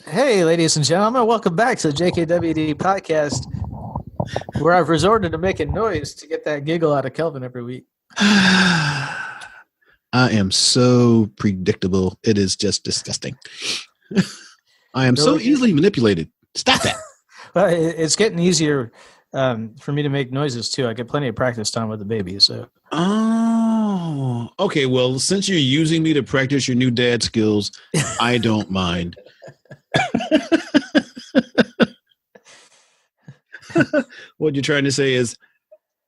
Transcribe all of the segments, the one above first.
Hey, ladies and gentlemen, welcome back to the JKWD podcast, where I've resorted to making noise to get that giggle out of Kelvin every week. I am so predictable. It is just disgusting. I am so easily manipulated. Stop that. Well, it's getting easier for me to make noises, too. I get plenty of practice time with the baby. So. Oh, okay. Well, since you're using me to practice your new dad skills, I don't mind. What you're trying to say is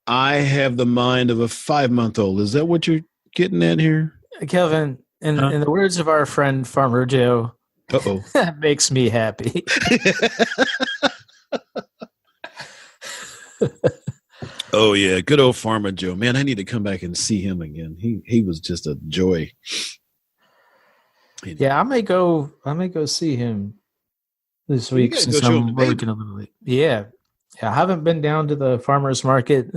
I have the mind of a 5-month-old. Is that what you're getting at here? Kelvin, in the words of our friend Farmer Joe, uh-oh, that makes me happy. Oh, yeah. Good old Farmer Joe. Man, I need to come back and see him again. He was just a joy. Yeah, I may go see him this week since I'm working a little late. Yeah. I haven't been down to the farmer's market.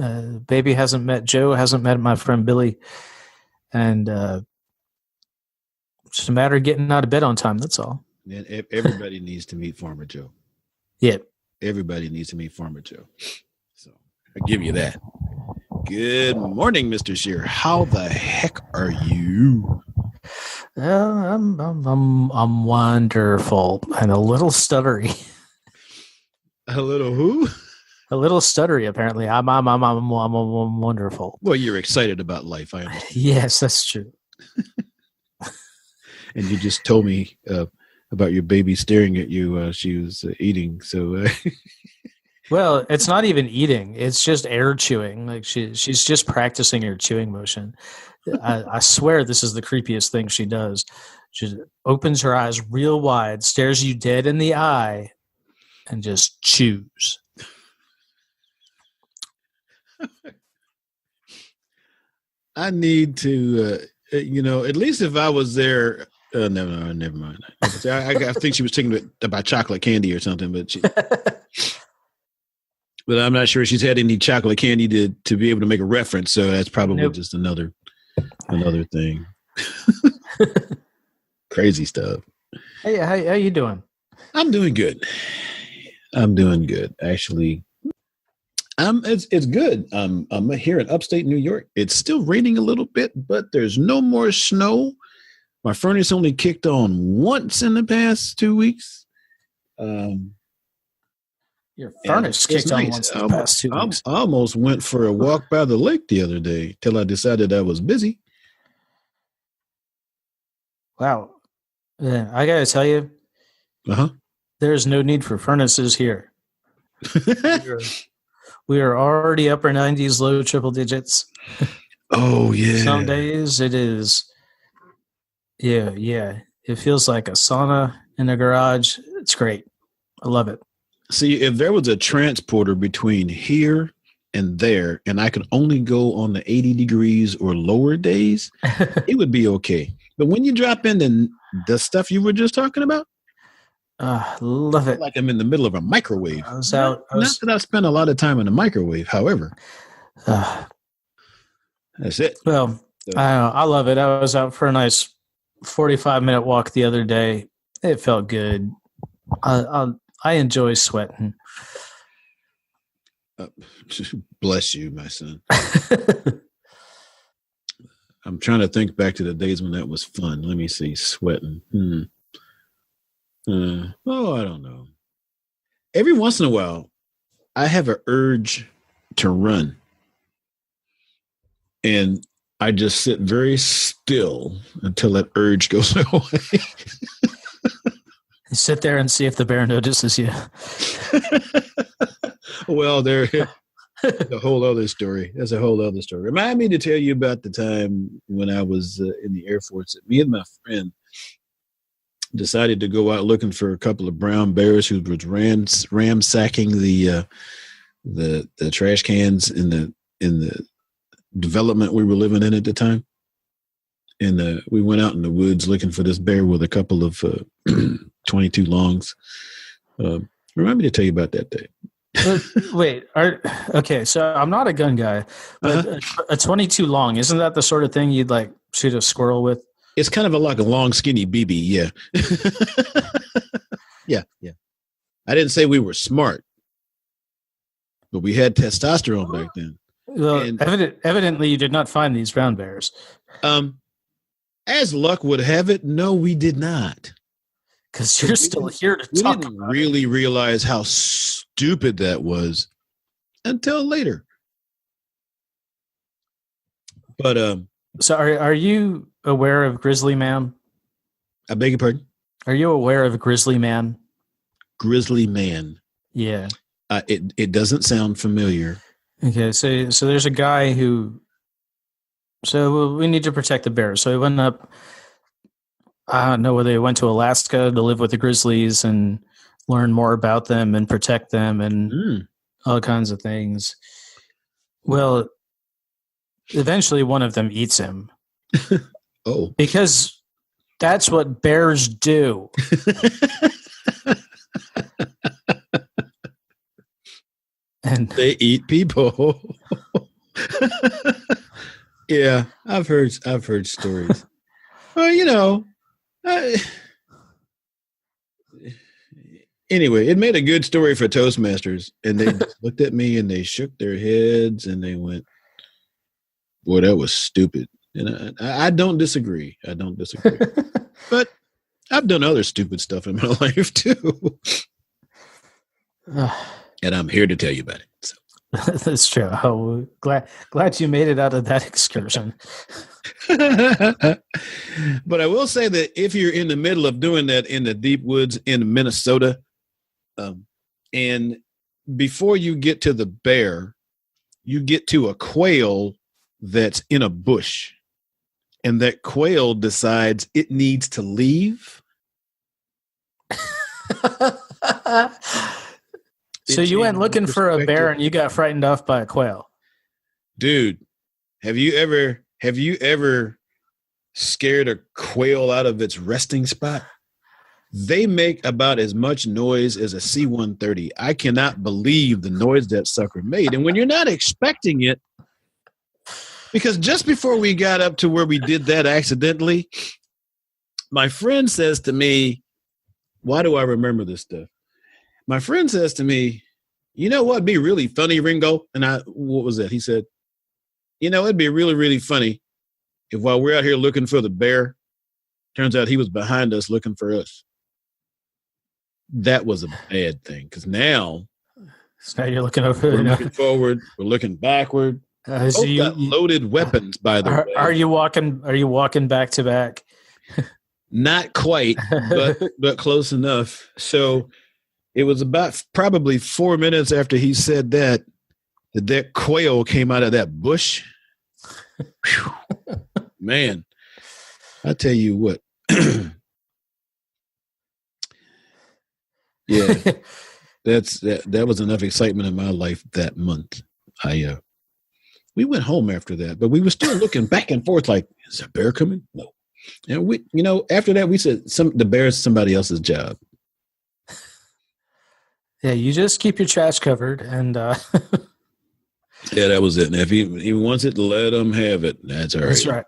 Baby hasn't met Joe, hasn't met my friend Billy. And it's just a matter of getting out of bed on time. That's all. Man, everybody needs to meet Farmer Joe. Yeah. Everybody needs to meet Farmer Joe. So I give you that. Good morning, Mr. Shear. How the heck are you? I'm wonderful and a little stuttery. A little who? A little stuttery, apparently. I'm wonderful. Well, you're excited about life, I understand. Yes, that's true. And you just told me about your baby staring at you while she was eating. So, well, it's not even eating; it's just air chewing. Like she's just practicing her chewing motion. I swear, this is the creepiest thing she does. She opens her eyes real wide, stares you dead in the eye, and just chews. I need to, at least if I was there. Never mind. I think she was thinking about chocolate candy or something, but but I'm not sure she's had any chocolate candy to be able to make a reference. So that's probably just another thing. Crazy stuff. Hey, how you doing? I'm doing good. Actually. It's good. I'm here in upstate New York. It's still raining a little bit, but there's no more snow. My furnace only kicked on once in the past 2 weeks. Your furnace kicked on once in the past 2 weeks. I almost went for a walk by the lake the other day till I decided I was busy. Wow. Yeah, I got to tell you, there's no need for furnaces here. We are already upper 90s, low triple digits. Oh, yeah. Some days it is. Yeah. It feels like a sauna in a garage. It's great. I love it. See, if there was a transporter between here and there, and I could only go on the 80 degrees or lower days, it would be okay. But when you drop in the stuff you were just talking about, love it. Like I'm in the middle of a microwave. Not that I spent a lot of time in the microwave, however. That's it. Well, I love it. I was out for a nice 45-minute walk the other day. It felt good. I enjoy sweating. Bless you, my son. I'm trying to think back to the days when that was fun. Let me see. Sweating. I don't know. Every once in a while, I have an urge to run. And I just sit very still until that urge goes away. Sit there and see if the bear notices you. Well, there's a whole other story. That's a whole other story. Remind me to tell you about the time when I was in the Air Force. Me and my friend decided to go out looking for a couple of brown bears who was ransacking the trash cans in the development we were living in at the time. And we went out in the woods looking for this bear with a couple of 22 longs. Remind me to tell you about that day. Wait, okay, so I'm not a gun guy, but a 22 long, isn't that the sort of thing you'd like shoot a squirrel with? It's kind of like a long, skinny BB. Yeah. Yeah. I didn't say we were smart, but we had testosterone back then. Well, evidently you did not find these brown bears. As luck would have it, no, we did not. Because you're still here to talk about it. We didn't really realize how stupid that was until later. But so are you aware of Grizzly Man? I beg your pardon? Are you aware of Grizzly Man? Grizzly Man. Yeah. It doesn't sound familiar. Okay, so there's a guy who. So we need to protect the bears. So he went up. I don't know whether he went to Alaska to live with the grizzlies and learn more about them and protect them and all kinds of things. Well, eventually one of them eats him. Oh. Because that's what bears do. And they eat people. Yeah, I've heard stories. Well, anyway, it made a good story for Toastmasters, and they looked at me and they shook their heads and they went, "Boy, that was stupid." And I don't disagree. But I've done other stupid stuff in my life too, and I'm here to tell you about it. So. That's true. Oh, glad you made it out of that excursion. But I will say that if you're in the middle of doing that in the deep woods in Minnesota, and before you get to the bear, you get to a quail that's in a bush, and that quail decides it needs to leave. So you went looking for a bear and you got frightened off by a quail. Dude, have you ever scared a quail out of its resting spot? They make about as much noise as a C-130. I cannot believe the noise that sucker made. And when you're not expecting it, because just before we got up to where we did that accidentally, my friend says to me, why do I remember this stuff? My friend says to me, "You know what'd be really funny, Ringo?" And what was that? He said, "It'd be really, really funny if while we're out here looking for the bear, turns out he was behind us looking for us." That was a bad thing, because now you're looking over. We're looking forward. We're looking backward. Both got loaded weapons, by the way. Are you walking back to back? Not quite, but close enough. So it was about probably 4 minutes after he said that quail came out of that bush. Man, I tell you what. Yeah, that was enough excitement in my life that month. We went home after that, but we were still looking back and forth like, is a bear coming? No. And we, after that we said the bear is somebody else's job. Yeah, you just keep your trash covered, and yeah, that was it. And if he wants it, let him have it. That's all right. That's right.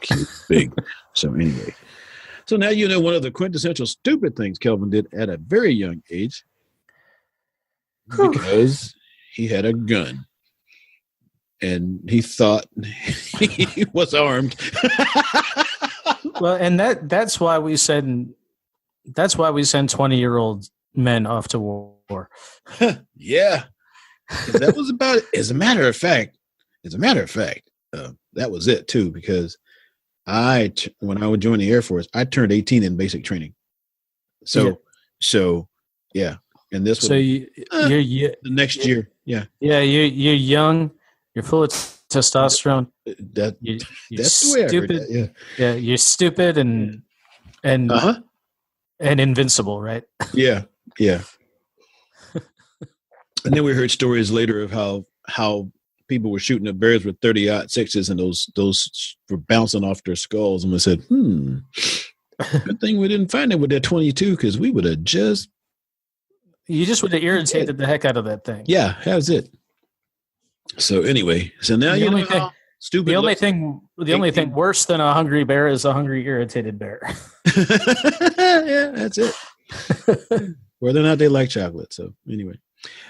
Cute, big. So anyway, so now you know one of the quintessential stupid things Kelvin did at a very young age, because he had a gun, and he thought he was armed. Well, and that's why we send 20-year-old men off to war. Yeah, that was about it. As a matter of fact, that was it too. Because when I would join the Air Force, I turned 18 in basic training. So yeah, and this was you're the next year. Yeah, you're young, you're full of testosterone. That's the way stupid. I heard that, yeah, you're stupid and invincible, right? Yeah. And then we heard stories later of how people were shooting at bears with 30-06s, and those were bouncing off their skulls, and we said, good thing we didn't find it with that 22, because we would have you just would have irritated the heck out of that thing. Yeah, how's it? So anyway, so now Stupid. The only thing worse than a hungry bear is a hungry, irritated bear. Yeah, that's it. Whether or not they like chocolate. So anyway,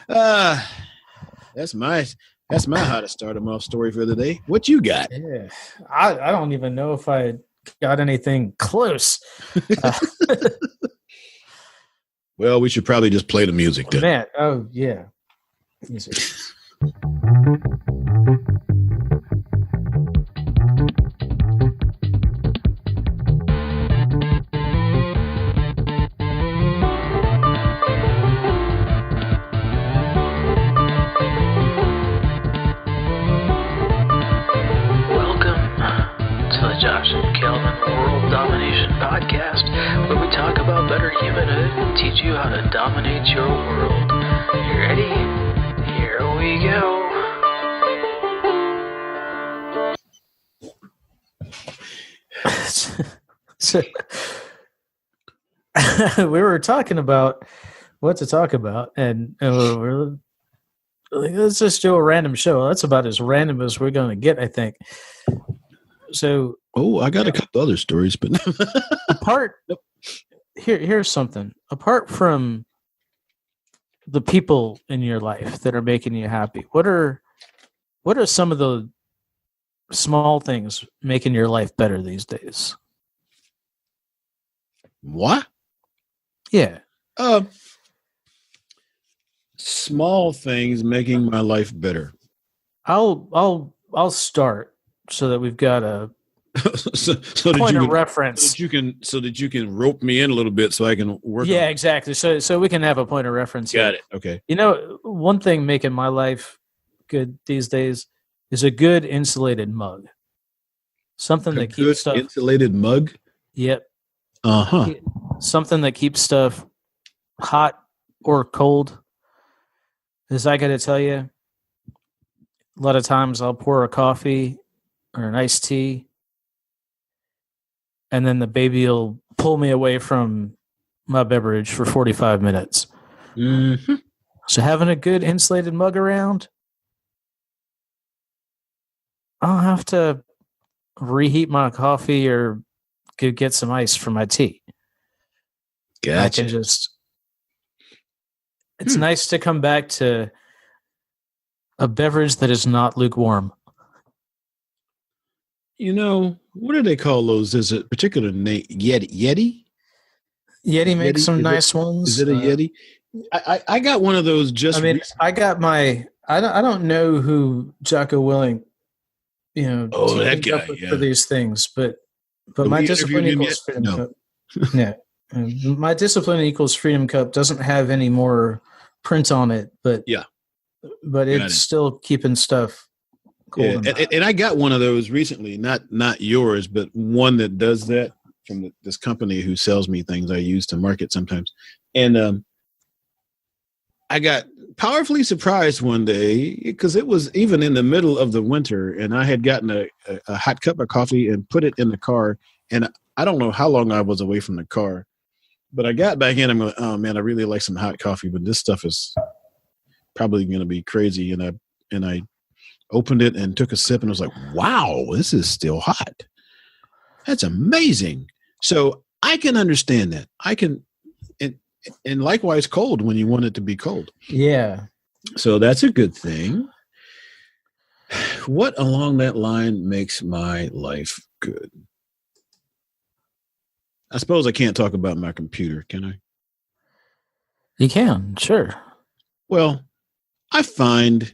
that's my how to start them off story for the day. What you got? Yeah, I don't even know if I got anything close. Well, we should probably just play the music then. Man, oh yeah, music. Podcast, where we talk about better humanhood and teach you how to dominate your world. You ready? Here we go. We were talking about what to talk about, and we're like, let's just do a random show. That's about as random as we're going to get, I think. So, I got a couple other stories, but here's something. Apart from the people in your life that are making you happy, what are some of the small things making your life better these days? What? Yeah. Small things making my life better. I'll start so that we've got a point of reference. So that you can rope me in a little bit so I can work. Yeah, exactly. So we can have a point of reference. Got it. Okay. You know, one thing making my life good these days is a good insulated mug. Something that keeps stuff insulated mug. Yep. Uh-huh. Something that keeps stuff hot or cold. As I got to tell you, a lot of times I'll pour a coffee or an iced tea, and then the baby will pull me away from my beverage for 45 minutes. Mm-hmm. So having a good insulated mug around, I'll have to reheat my coffee or go get some ice for my tea. Gotcha. I can just... It's nice to come back to a beverage that is not lukewarm. You know, what do they call those? There's a particular name, Yeti? Yeti makes some nice ones. Is it a Yeti? I got one of those just recently. I got my... I don't know who Jocko Willink, that guy, for these things, but my discipline equals freedom cup. Yeah. My discipline equals freedom cup doesn't have any more print on it, but it's still keeping stuff cold. Yeah, and I got one of those recently, not yours, but one that does that from this company who sells me things I use to market sometimes. And I got powerfully surprised one day because it was even in the middle of the winter, and I had gotten a hot cup of coffee and put it in the car, and I don't know how long I was away from the car. But I got back in. I'm going, oh man, I really like some hot coffee, but this stuff is probably going to be crazy. And I opened it and took a sip, and I was like, wow, this is still hot. That's amazing. So I can understand that. I can, and likewise, cold when you want it to be cold. Yeah. So that's a good thing. What along that line makes my life good? I suppose I can't talk about my computer, can I? You can, sure. Well, I find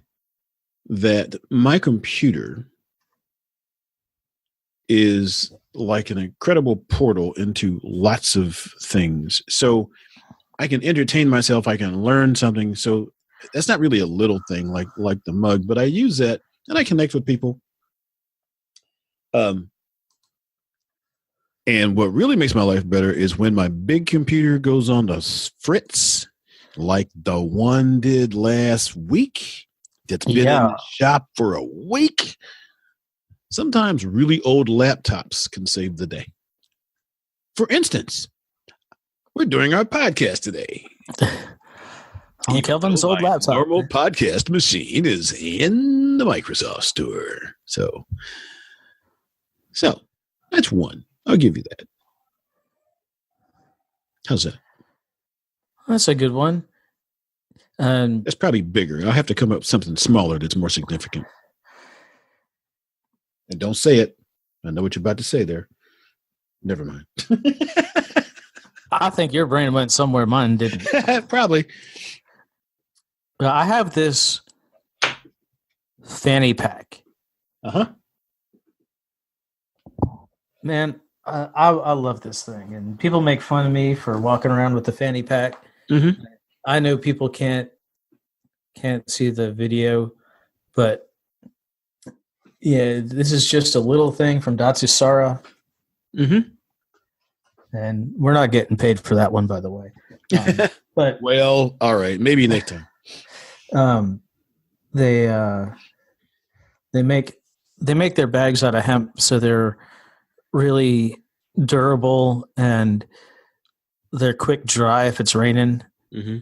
that my computer is like an incredible portal into lots of things. So I can entertain myself. I can learn something. So that's not really a little thing like the mug, but I use that and I connect with people. And what really makes my life better is when my big computer goes on the fritz, like the one did last week, that's been in the shop for a week. Sometimes really old laptops can save the day. For instance, we're doing our podcast today. On Kelvin's old laptop. Normal podcast machine is in the Microsoft Store. So that's one. I'll give you that. How's that? That's a good one. That's probably bigger. I'll have to come up with something smaller that's more significant. And don't say it. I know what you're about to say there. Never mind. I think your brain went somewhere mine didn't. Probably. I have this fanny pack. Uh-huh. Man, I love this thing. And people make fun of me for walking around with the fanny pack. Mm-hmm. I know people can't see the video, but yeah, this is just a little thing from Datsusara. Mm-hmm. And we're not getting paid for that one, by the way. But well, all right, maybe next time. They make their bags out of hemp, so they're really durable and they're quick dry if it's raining. Mm-hmm.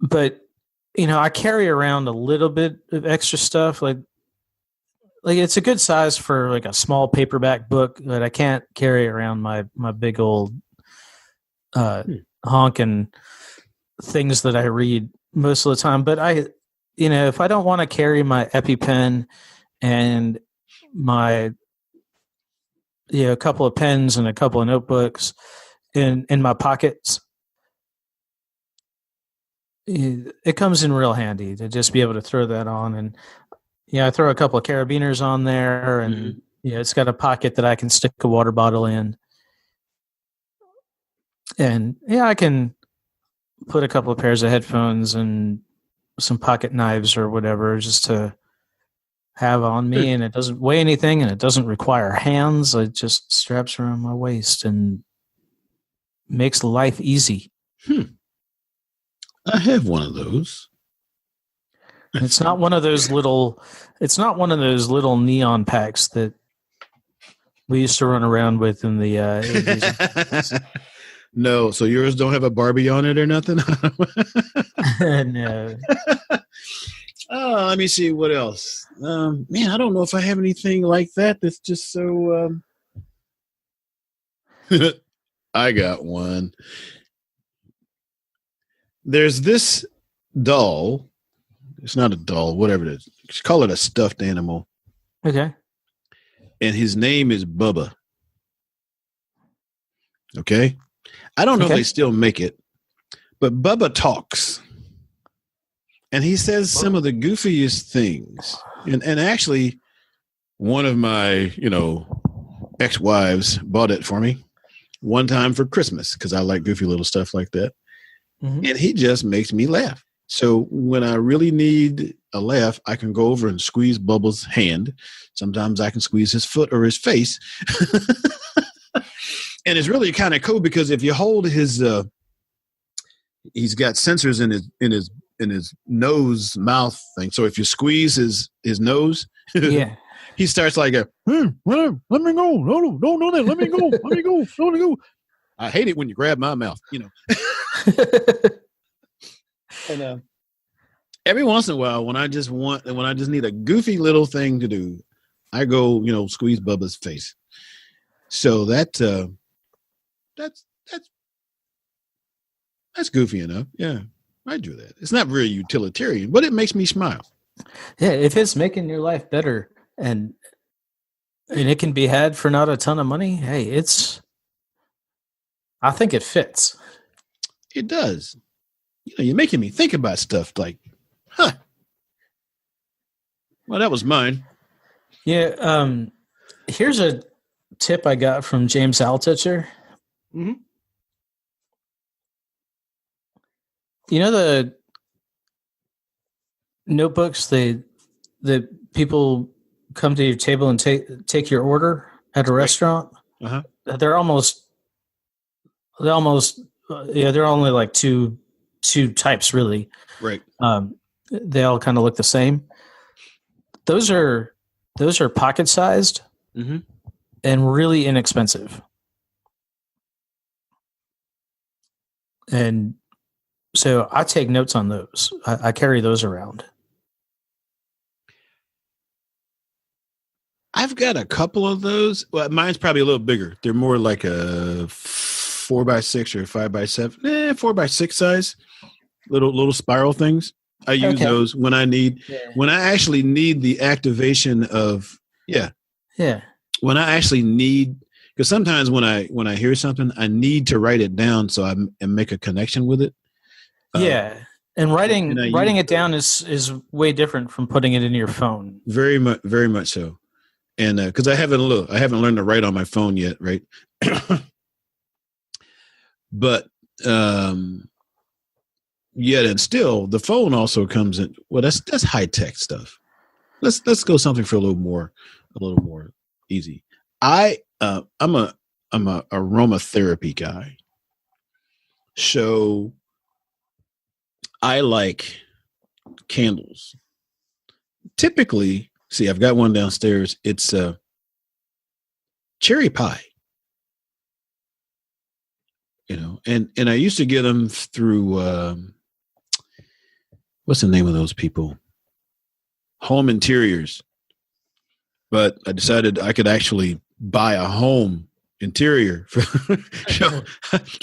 But I carry around a little bit of extra stuff, like it's a good size for like a small paperback book, but I can't carry around my big old honking things that I read most of the time. But if I don't want to carry my EpiPen and my a couple of pens and a couple of notebooks in my pockets, it comes in real handy to just be able to throw that on. And I throw a couple of carabiners on there, and it's got a pocket that I can stick a water bottle in. And I can put a couple of pairs of headphones and some pocket knives or whatever just to have on me, and it doesn't weigh anything and it doesn't require hands. It just straps around my waist and makes life easy. I have one of those. It's not one of those little neon packs that we used to run around with in the 80s. No, so yours don't have a Barbie on it or nothing? No. Oh, let me see what else. Man, I don't know if I have anything like that that's just so I got one. There's this doll. It's not a doll, whatever it is. Just call it a stuffed animal. Okay. And his name is Bubba. Okay? I don't know if they still make it, but Bubba talks. And he says some of the goofiest things. And actually, one of my, ex-wives bought it for me one time for Christmas because I like goofy little stuff like that. Mm-hmm. And he just makes me laugh. So when I really need a laugh, I can go over and squeeze Bubba's hand. Sometimes I can squeeze his foot or his face. And it's really kind of cool because if you hold his, he's got sensors in his nose mouth thing. So if you squeeze his nose, he starts like let me go. No, let me go. Let me go. I hate it when you grab my mouth, And every once in a while, when I just need a goofy little thing to do, I go, squeeze Bubba's face. So that's goofy enough. Yeah, I do that. It's not very utilitarian, but it makes me smile. Yeah, if it's making your life better and it can be had for not a ton of money, hey, I think it fits. It does. You're making me think about stuff like, well, that was mine. Yeah. Here's a tip I got from James Altucher. Mm-hmm. The notebooks the people come to your table and take your order at a restaurant. Uh-huh. They're only like two types really. Right. They all kind of look the same. Those are pocket sized. Mm-hmm. And really inexpensive. And So I take notes on those. I carry those around. I've got a couple of those. Well, mine's probably a little bigger. They're more like a 4x6 or 5x7, 4x6 size, little spiral things. I use those when I actually need the activation of, when I actually need, because sometimes when I hear something, I need to write it down so I make a connection with it. And writing it down is way different from putting it in your phone. Very much so. And because I haven't learned to write on my phone yet, right? But and still the phone also comes in. Well, that's high tech stuff. Let's go something for a little more easy. I'm a aromatherapy guy. So I like candles. Typically, see, I've got one downstairs. It's cherry pie. And I used to get them through what's the name of those people? Home Interiors. But I decided I could actually buy a home interior. So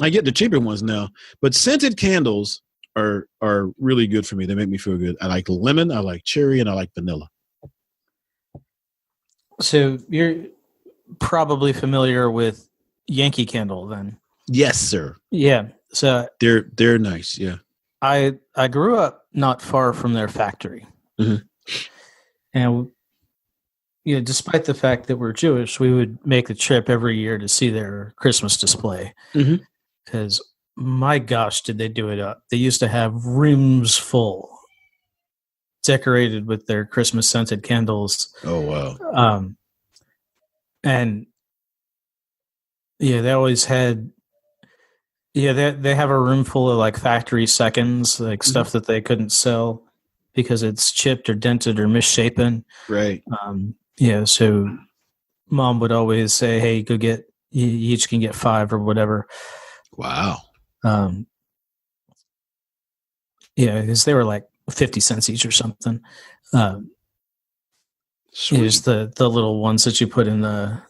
I get the cheaper ones now. But scented candles are really good for me. They make me feel good. I like lemon, I like cherry, and I like vanilla. So you're probably familiar with Yankee candle then? Yes, sir. Yeah. So they're nice. Yeah. I grew up not far from their factory. Mm-hmm. And despite the fact that we're Jewish, we would make the trip every year to see their Christmas display. Because my gosh, did they do it up. They used to have rooms full decorated with their Christmas scented candles. Oh, wow. And they always had, they have a room full of like factory seconds, like stuff that they couldn't sell because it's chipped or dented or misshapen. Right. So mom would always say, hey, go get, you each can get 5 or whatever. Wow. Because they were like 50 cents each or something. Here's the little ones that you put in the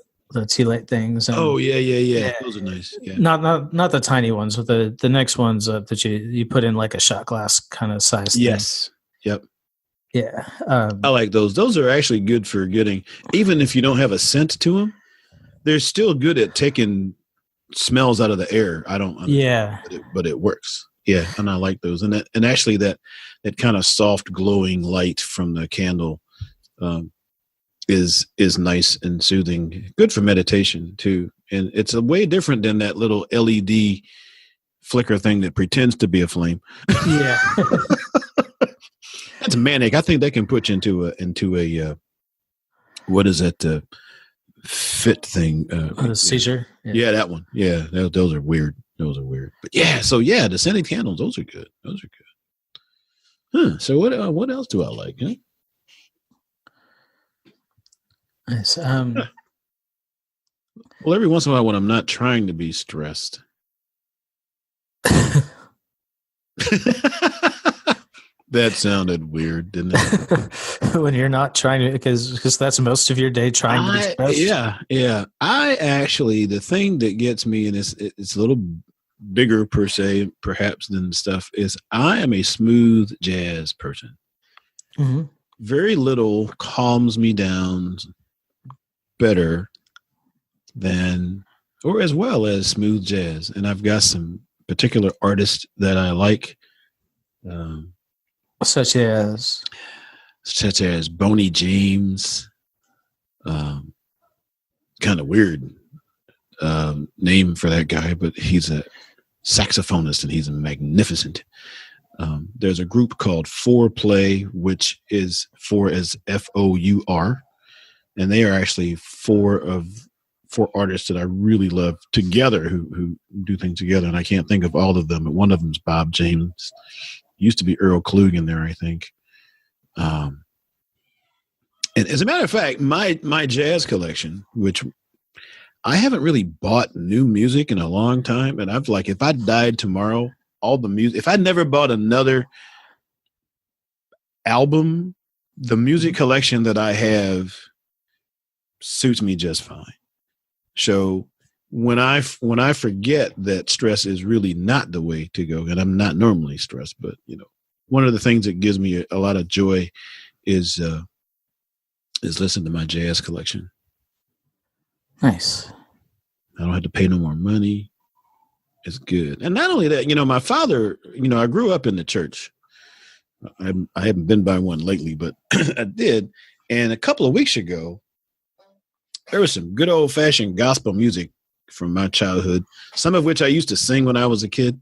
tea light things. And, yeah. Those are nice. Yeah. Not the tiny ones, but the next ones that you put in like a shot glass kind of size. Yes. Thing. Yep. Yeah. I like those. Those are actually good for getting, even if you don't have a scent to them, they're still good at taking smells out of the air. I don't understand, but it works. Yeah. And I like those. And actually that kind of soft glowing light from the candle is nice and soothing. Good for meditation too. And it's a way different than that little LED flicker thing that pretends to be a flame. Yeah. That's manic. I think that can put you into a what is that fit thing? Seizure. Yeah, that one. Yeah, those are weird. But the scented candles, those are good. Huh. So what else do I like? Huh? Nice. Well, every once in a while, when I'm not trying to be stressed. That sounded weird, didn't it? When you're not trying to, because that's most of your day trying to be stressed. Yeah. I actually, the thing that gets me, and it's a little bigger per se, perhaps than stuff, is I am a smooth jazz person. Mm-hmm. Very little calms me down better than, or as well as smooth jazz. And I've got some particular artists that I like. Such as Boney James. Kind of weird name for that guy, but he's a saxophonist and he's magnificent. There's a group called Four-Play, which is four as Four, and they are actually four artists that I really love together who do things together, and I can't think of all of them, but one of them is Bob James. Used to be Earl Klug in there, I think. And as a matter of fact, my jazz collection, which I haven't really bought new music in a long time, and I've like, if I died tomorrow, all the music. If I never bought another album, the music collection that I have suits me just fine. So when I forget that stress is really not the way to go, and I'm not normally stressed, but one of the things that gives me a lot of joy is listening to my jazz collection. Nice. I don't have to pay no more money. It's good. And not only that, my father, I grew up in the church. I haven't been by one lately, but I did. And a couple of weeks ago, there was some good old fashioned gospel music from my childhood, some of which I used to sing when I was a kid.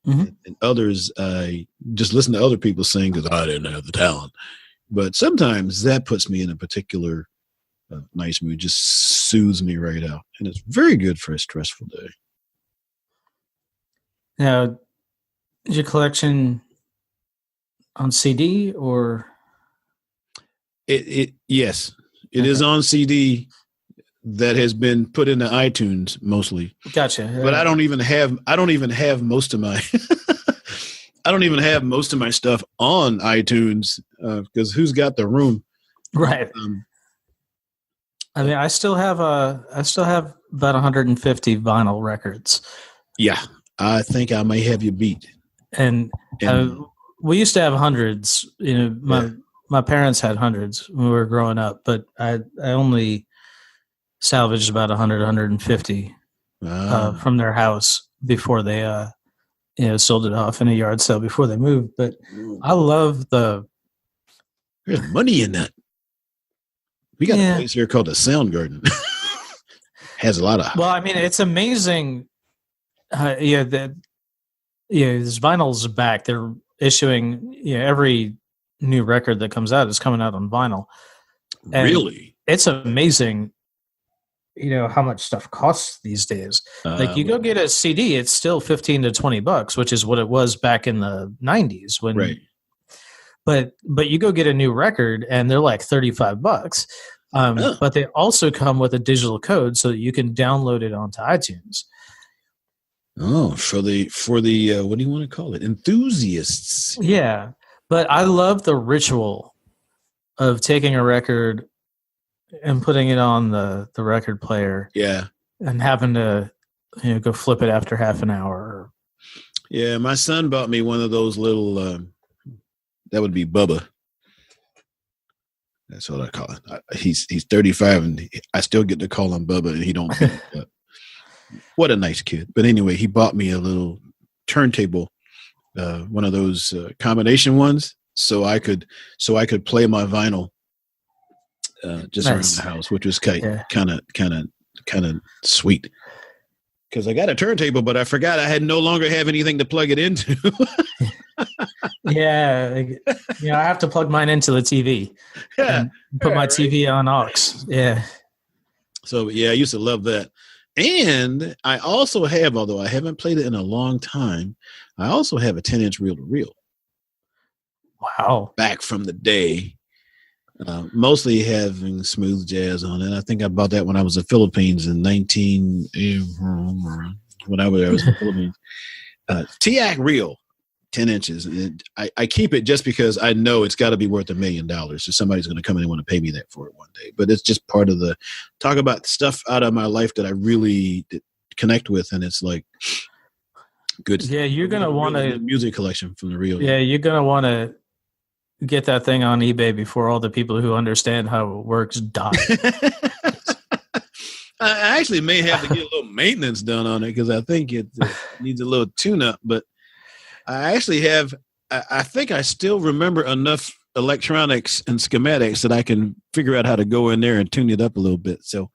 Mm-hmm. And others, I just listened to other people sing because I didn't have the talent. But sometimes that puts me in a particular nice mood, just soothes me right out. And it's very good for a stressful day. Now, is your collection on CD or? Yes, it is on CD that has been put into iTunes mostly. Gotcha. But I don't even have most of my I don't even have most of my stuff on iTunes because who's got the room? Right. I mean, I still have about 150 vinyl records. Yeah, I think I may have you beat. And we used to have hundreds. My parents had hundreds when we were growing up, but I only salvaged about 150 from their house before they sold it off in a yard sale before they moved. But I love there's money in that. We got a place here called the Sound Garden. Has a lot of. Well, I mean, it's amazing. These vinyls back. They're issuing every new record that comes out is coming out on vinyl. And really, it's amazing. How much stuff costs these days. Like you go get a CD, it's still $15 to $20, which is what it was back in the 90s when. Right. But you go get a new record and they're like $35. But they also come with a digital code so that you can download it onto iTunes. Oh, for the what do you want to call it? Enthusiasts. Yeah. But I love the ritual of taking a record and putting it on the record player. Yeah. And having to go flip it after half an hour. Yeah, my son bought me one of those little that would be Bubba. That's what I call it. He's 35, and I still get to call him Bubba, and he don't. What a nice kid! But anyway, he bought me a little turntable, one of those combination ones, so I could play my vinyl just around the house, which was kind of sweet. Because I got a turntable, but I forgot I had no longer have anything to plug it into. Yeah, I have to plug mine into the TV. Yeah, put my TV on aux. Yeah. So I used to love that, and I also have, although I haven't played it in a long time, I also have a 10-inch reel-to-reel. Wow! Back from the day, mostly having smooth jazz on it. I think I bought that when I was in the Philippines in when I was in the Philippines. TIAC reel. 10 inches. I keep it just because I know it's got to be worth $1 million. So somebody's going to come in and want to pay me that for it one day. But it's just part of the talk about stuff out of my life that I really connect with. And it's like good. Yeah, you're going to want a music collection from the reel. Yeah, you're going to want to get that thing on eBay before all the people who understand how it works die. I actually may have to get a little maintenance done on it because I think it needs a little tune-up. But I actually have, I think I still remember enough electronics and schematics that I can figure out how to go in there and tune it up a little bit. So,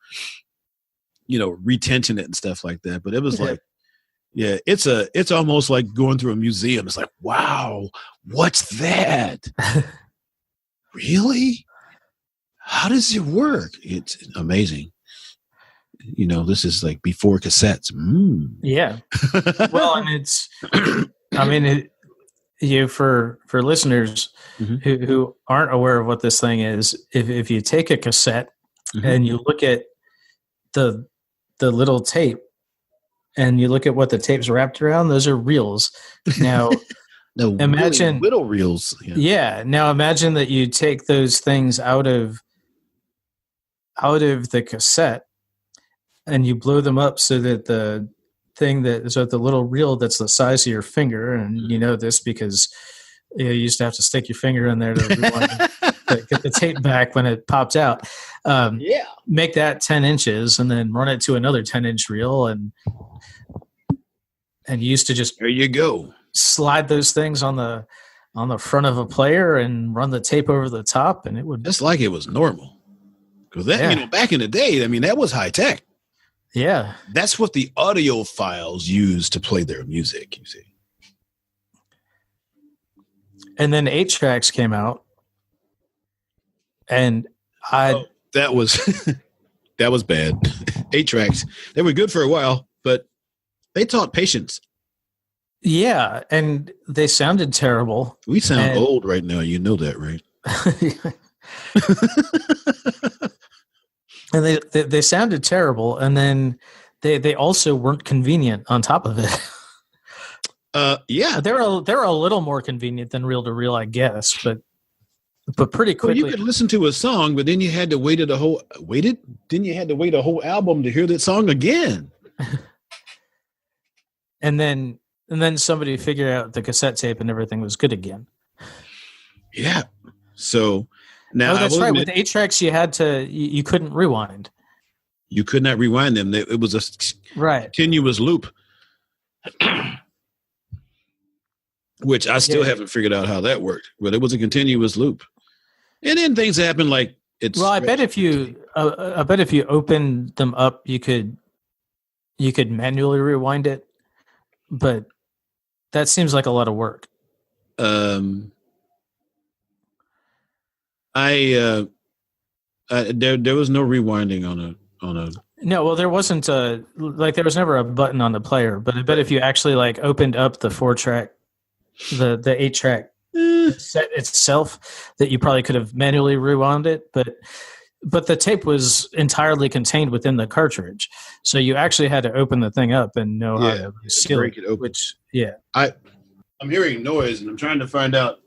retention it and stuff like that. But it was like, it's almost like going through a museum. It's like, wow, what's that? Really? How does it work? It's amazing. This is like before cassettes. Yeah. Well, and for listeners who aren't aware of what this thing is, if you take a cassette and you look at the little tape and you look at what the tape's wrapped around, those are reels. Now, no, imagine really little reels. Yeah. Now imagine that you take those things out of the cassette and you blow them up so that the little reel that's the size of your finger, and you know this because you used to have to stick your finger in there to get the tape back when it popped out. Make that 10 inches and then run it to another 10-inch reel, and you used to just there you go slide those things on the front of a player and run the tape over the top, and it would just like it was normal. Because that back in the day, I mean, that was high tech. Yeah, that's what the audiophiles used to play their music. You see. And then 8-tracks came out, and that was that was bad. 8-tracks, they were good for a while, but they taught patience. Yeah, and they sounded terrible. We sound old right now. You know that, right? And they sounded terrible, and then they also weren't convenient on top of it. Yeah, they're a little more convenient than reel to reel, I guess, but pretty quickly. Well, you could listen to a song, but then you had to wait a whole album to hear that song again. and then somebody figured out the cassette tape, and everything was good again. Yeah. So now that's right. With 8-tracks, you couldn't rewind. You could not rewind them. It was a continuous loop. Which I still haven't figured out how that worked, but it was a continuous loop. And then things happen like it's. Well, I bet if you opened them up, you could manually rewind it, but that seems like a lot of work. There was no rewinding on a. No, well, there wasn't there was never a button on the player, but I bet if you actually opened up the 4-track. The 8-track set itself, that you probably could have manually rewound it, but the tape was entirely contained within the cartridge, so you actually had to open the thing up and know how to seal break it open. Which I'm hearing noise, and I'm trying to find out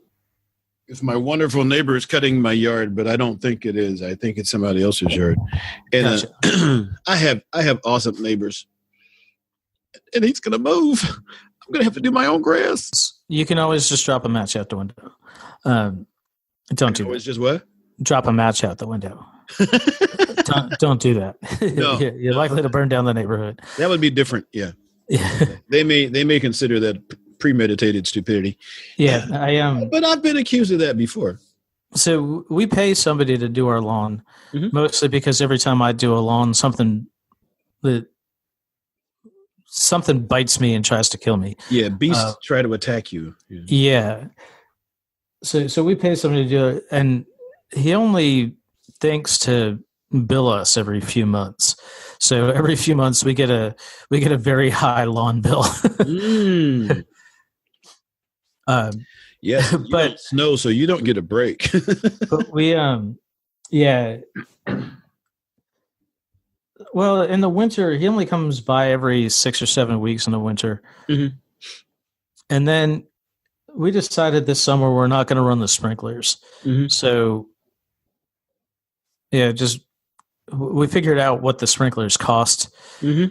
if my wonderful neighbor is cutting my yard, but I don't think it is. I think it's somebody else's yard, and gotcha. I have awesome neighbors, and he's gonna move. I'm gonna have to do my own grass. You can always just drop a match out the window. Don't do that. Just what? Drop a match out the window. don't do that. No, you're likely to burn down the neighborhood. That would be different. Yeah. They may consider that premeditated stupidity. Yeah, I am. But I've been accused of that before. So we pay somebody to do our lawn, mostly because every time I do a lawn, something bites me and tries to kill me. Yeah, beasts try to attack you. Yeah. So we pay somebody to do it, and he only thinks to bill us every few months. So every few months we get a very high lawn bill. Yes, but snow, so you don't get a break. But we Well, in the winter, he only comes by every 6 or 7 weeks in the winter. Mm-hmm. And then we decided this summer we're not going to run the sprinklers. Mm-hmm. So, we figured out what the sprinklers cost. Mm-hmm.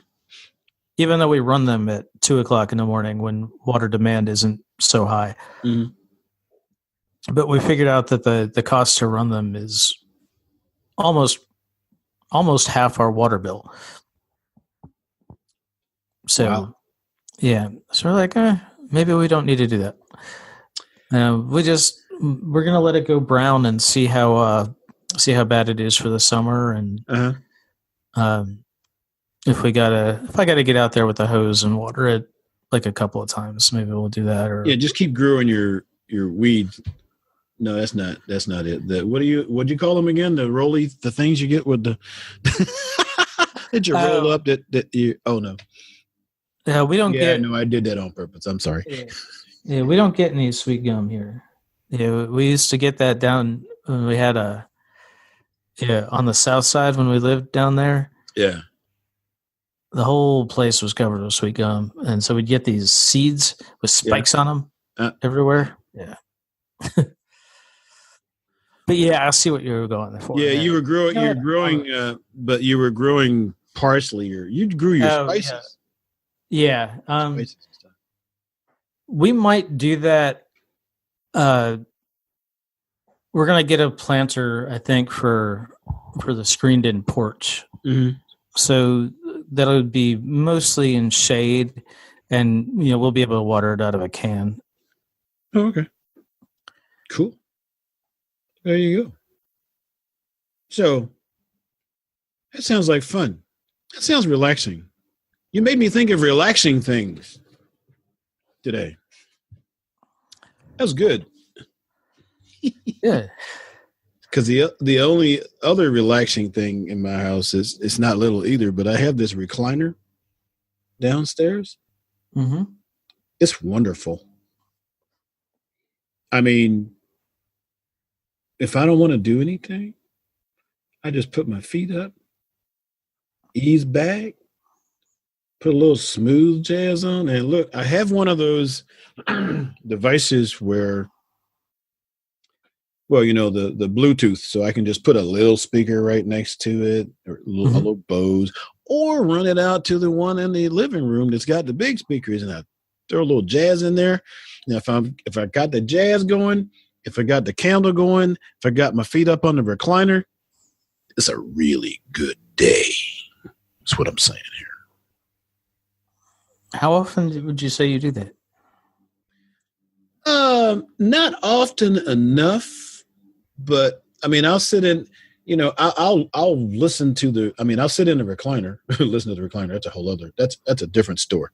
Even though we run them at 2:00 in the morning when water demand isn't so high. Mm-hmm. But we figured out that the cost to run them is almost half our water bill. So, wow. Yeah. So we're like, maybe we don't need to do that. We're going to let it go brown and see how bad it is for the summer. And if I gotta get out there with the hose and water it like a couple of times, maybe we'll do that. Or just keep growing your weeds. No, that's not it. What do you call them again? The things you get with the that you roll up that you. Oh no. We don't get. No, I did that on purpose. I'm sorry. Yeah, we don't get any sweet gum here. Yeah, we used to get that down when we had on the south side when we lived down there. Yeah. the whole place was covered with sweet gum, and so we'd get these seeds with spikes on them everywhere. Yeah. But yeah, I see what you were going there for. Yeah, you were growing, but you were growing parsley, or you grew your spices. Yeah. Spices and stuff. We might do that. We're gonna get a planter, I think, for the screened-in porch. Mm-hmm. So that would be mostly in shade, and we'll be able to water it out of a can. Oh, okay. Cool. There you go. So that sounds like fun. That sounds relaxing. You made me think of relaxing things today. That was good. Yeah. Because the only other relaxing thing in my house is, it's not little either, but I have this recliner downstairs. Mm-hmm. It's wonderful. I mean, if I don't want to do anything, I just put my feet up, ease back, put a little smooth jazz on, and look, I have one of those devices where, well, the Bluetooth, so I can just put a little speaker right next to it, or a little Bose, or run it out to the one in the living room that's got the big speakers, and I throw a little jazz in there. Now, if I got the jazz going, if I got the candle going, if I got my feet up on the recliner, it's a really good day. That's what I'm saying here. How often would you say you do that? Not often enough, but I mean, I'll sit in, I'll listen to I'll sit in the recliner, listen to the recliner. That's a whole other, that's a different story.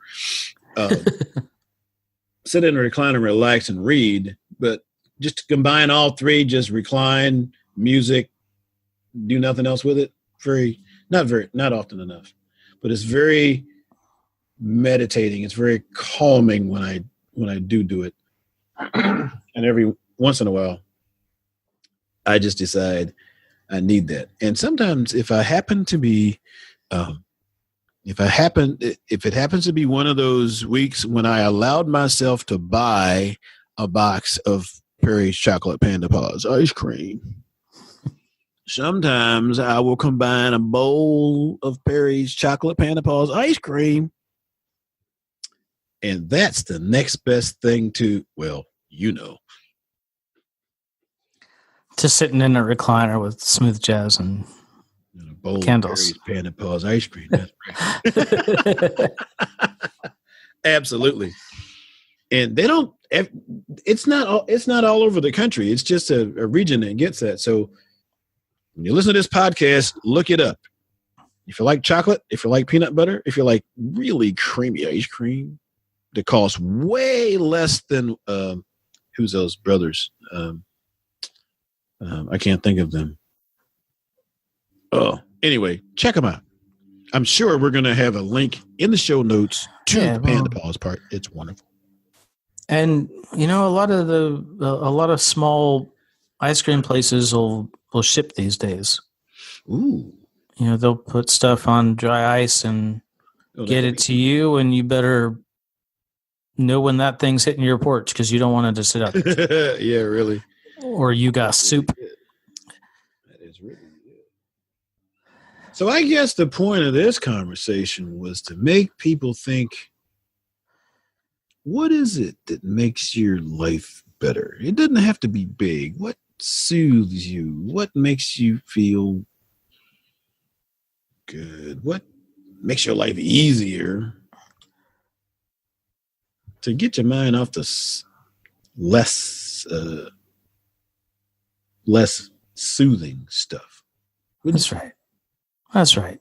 Sit in the recliner, relax and read, but just to combine all three, just recline, music, do nothing else with it. Not often enough, but it's very meditating. It's very calming when I do it. And every once in a while, I just decide I need that. And sometimes if it happens to be one of those weeks when I allowed myself to buy a box of Perry's chocolate Panda Paws ice cream, sometimes I will combine a bowl of Perry's chocolate Panda Paws ice cream, and that's the next best thing to, to sitting in a recliner with smooth jazz and a bowl candles. Of Perry's Panda Paws ice cream. That's right. Absolutely. And they don't. It's not all over the country. It's just a region that gets that. So when you listen to this podcast, look it up. If you like chocolate, if you like peanut butter, if you like really creamy ice cream that costs way less than who's those brothers? I can't think of them. Oh, anyway, check them out. I'm sure we're going to have a link in the show notes to the Panda Paws part. It's wonderful. And a lot of small ice cream places will ship these days. Ooh. They'll put stuff on dry ice and get it to you, and you better know when that thing's hitting your porch because you don't want it to sit up. Yeah, really. Or you got soup. That is really good. So I guess the point of this conversation was to make people think, what is it that makes your life better? It doesn't have to be big. What soothes you? What makes you feel good? What makes your life easier to get your mind off the less soothing stuff? That's right. That's right.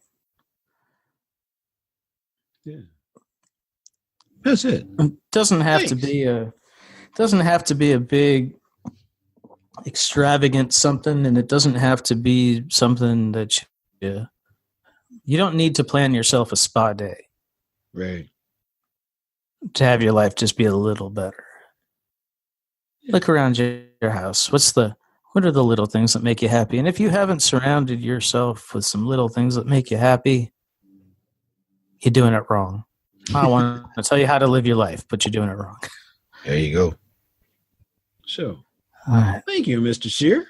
Yeah. That's it. It doesn't have to be a big extravagant something, and it doesn't have to be something that you don't need to plan yourself a spa day. Right. To have your life just be a little better. Look around your house. What are the little things that make you happy? And if you haven't surrounded yourself with some little things that make you happy, you're doing it wrong. I want to tell you how to live your life, but you're doing it wrong. There you go. So, All right. thank you, Mr. Shear.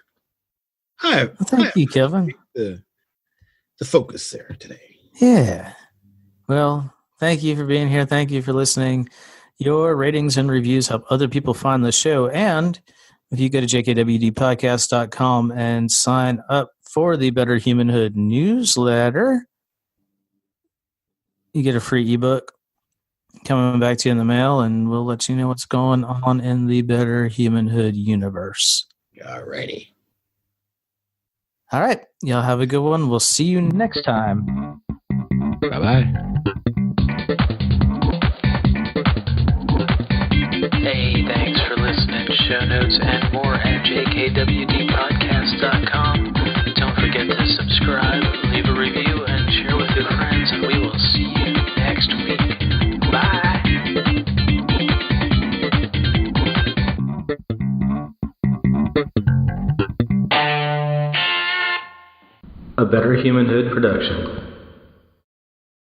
Thank you, Kevin. The focus there today. Yeah. Well, thank you for being here. Thank you for listening. Your ratings and reviews help other people find the show. And if you go to jkwdpodcast.com and sign up for the Better Humanhood newsletter, you get a free ebook coming back to you in the mail, and we'll let you know what's going on in the Better Humanhood universe. Alrighty. All right. Y'all have a good one. We'll see you next time. Bye-bye. Hey, thanks for listening. Show notes and more at jkwdpodcast.com. Don't forget to subscribe, leave a review, and share with your friends, and we will see you next week. Bye. A Better Humanhood production.